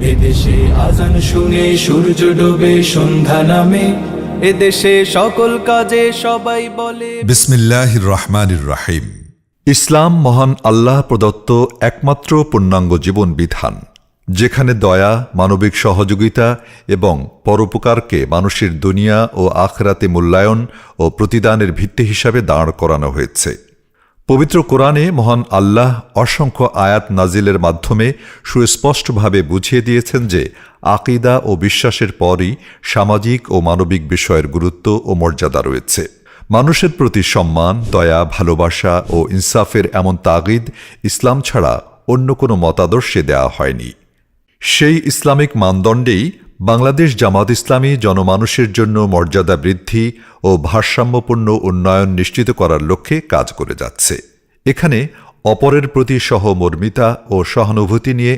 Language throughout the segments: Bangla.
এদেশে আজান শুনে সূর্য ডোবে সন্ধ্যা নামে, এদেশে সকল কাজে সবাই বলে বিসমিল্লাহির রহমানির রহিম। ইসলাম মহান আল্লাহ প্রদত্ত একমাত্র পূর্ণাঙ্গ জীবন বিধান, যেখানে দয়া, মানবিক সহযোগিতা এবং পরোপকারকে মানুষের দুনিয়া ও আখিরাতে মূল্যায়ন ও প্রতিদানের ভিত্তি হিসাবে দাঁড় করানো হয়েছে। পবিত্র কোরআনে মহান আল্লাহ অসংখ্য আয়াত নাজিলের মাধ্যমে সুস্পষ্টভাবে বুঝিয়ে দিয়েছেন যে আকীদা ও বিশ্বাসের পরই সামাজিক ও মানবিক বিষয়ের গুরুত্ব ও মর্যাদা রয়েছে। মানুষের প্রতি সম্মান, দয়া, ভালোবাসা ও ইনসাফের এমন তাগিদ ইসলাম ছাড়া অন্য কোনো মতাদর্শে দেওয়া হয়নি। সেই ইসলামিক মানদণ্ডেই বাংলাদেশ জামাত ইসলামী জনমানুষের জন্য মর্যাদা বৃদ্ধি ও ভারসাম্যপূর্ণ উন্নয়ন নিশ্চিত করার লক্ষ্যে কাজ করে যাচ্ছে। এখানে অপরের প্রতি সহমর্মিতা ও সহানুভূতি নিয়ে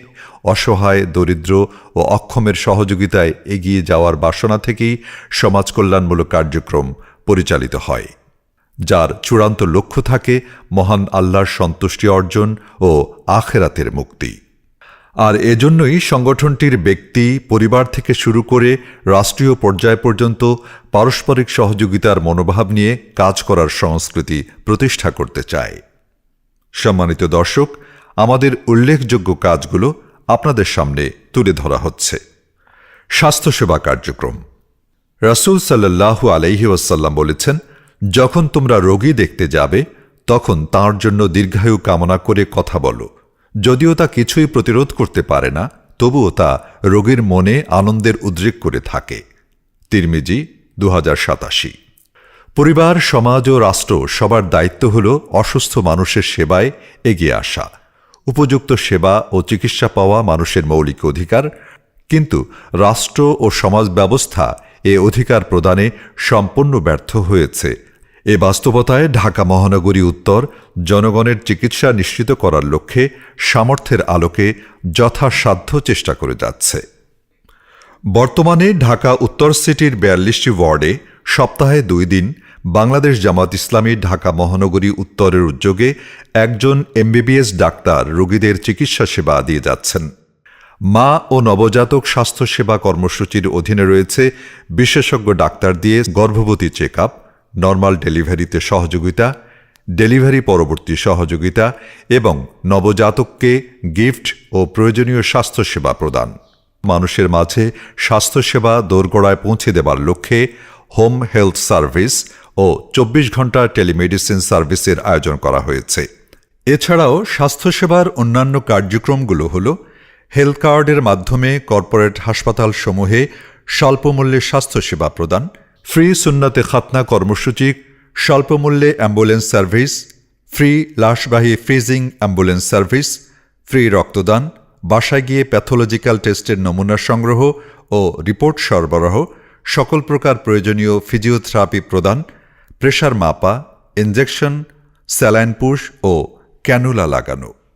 অসহায়, দরিদ্র ও অক্ষমের সহযোগিতায় এগিয়ে যাওয়ার বাসনা থেকেই সমাজ কল্যাণমূলক কার্যক্রম পরিচালিত হয়, যার চূড়ান্ত লক্ষ্য থাকে মহান আল্লাহর সন্তুষ্টি অর্জন ও আখিরাতের মুক্তি। আর এজন্যই সংগঠনটির ব্যক্তি, পরিবার থেকে শুরু করে রাষ্ট্রীয় পর্যায় পর্যন্ত পারস্পরিক সহযোগিতার মনোভাব নিয়ে কাজ করার সংস্কৃতি প্রতিষ্ঠা করতে চায়। সম্মানিত দর্শক, আমাদের উল্লেখযোগ্য কাজগুলো আপনাদের সামনে তুলে ধরা হচ্ছে। স্বাস্থ্যসেবা কার্যক্রম। রাসূল সাল্লাল্লাহু আলাইহি ওয়াসাল্লাম বলেছেন, যখন তোমরা রোগী দেখতে যাবে তখন তাঁর জন্য দীর্ঘায়ু কামনা করে কথা বলো। যদিও তা কিছুই প্রতিরোধ করতে পারে না, তবুও তা রোগীর মনে আনন্দের উদ্রেক করে থাকে। তিরমিজি 2087। পরিবার, সমাজ ও রাষ্ট্র সবার দায়িত্ব হল অসুস্থ মানুষের সেবায় এগিয়ে আসা। উপযুক্ত সেবা ও চিকিৎসা পাওয়া মানুষের মৌলিক অধিকার, কিন্তু রাষ্ট্র ও সমাজ ব্যবস্থা এ অধিকার প্রদানে সম্পূর্ণ ব্যর্থ হয়েছে। এ বাস্তবতায় ঢাকা মহানগরী উত্তর জনগণের চিকিৎসা নিশ্চিত করার লক্ষ্যে সামর্থ্যের আলোকে যথাসাধ্য চেষ্টা করে যাচ্ছে। বর্তমানে ঢাকা উত্তর সিটির 42টি ওয়ার্ডে সপ্তাহে 2 দিন বাংলাদেশ জামাত ইসলামী ঢাকা মহানগরী উত্তরের উদ্যোগে একজন এমবিবিএস ডাক্তার রোগীদের চিকিৎসা সেবা দিয়ে যাচ্ছেন। মা ও নবজাতক স্বাস্থ্যসেবা কর্মসূচির অধীনে রয়েছে বিশেষজ্ঞ ডাক্তার দিয়ে গর্ভবতী চেকআপ, নর্মাল ডেলিভারিতে সহযোগিতা, ডেলিভারি পরবর্তী সহযোগিতা এবং নবজাতককে গিফট ও প্রয়োজনীয় স্বাস্থ্যসেবা প্রদান। মানুষের মাঝে স্বাস্থ্যসেবা দোরগোড়ায় পৌঁছে দেবার লক্ষ্যে হোম হেলথ সার্ভিস ও 24 ঘণ্টা টেলিমেডিসিন সার্ভিসের আয়োজন করা হয়েছে। এছাড়াও স্বাস্থ্যসেবার অন্যান্য কার্যক্রমগুলো হল হেলথ কার্ডের মাধ্যমে কর্পোরেট হাসপাতালসমূহে স্বল্পমূল্যে স্বাস্থ্যসেবা প্রদান, ফ্রি সুন্নাতে খাতনা কর্মসূচি, স্বল্পমূল্যে অ্যাম্বুলেন্স সার্ভিস, ফ্রি লাশবাহী ফ্রিজিং অ্যাম্বুলেন্স সার্ভিস, ফ্রি রক্তদান, বাসায় গিয়ে প্যাথোলজিক্যাল টেস্টের নমুনা সংগ্রহ ও রিপোর্ট সরবরাহ, সকল প্রকার প্রয়োজনীয় ফিজিওথেরাপি প্রদান, প্রেশার মাপা, ইনজেকশন, স্যালাইন পুশ ও ক্যানুলা লাগানো।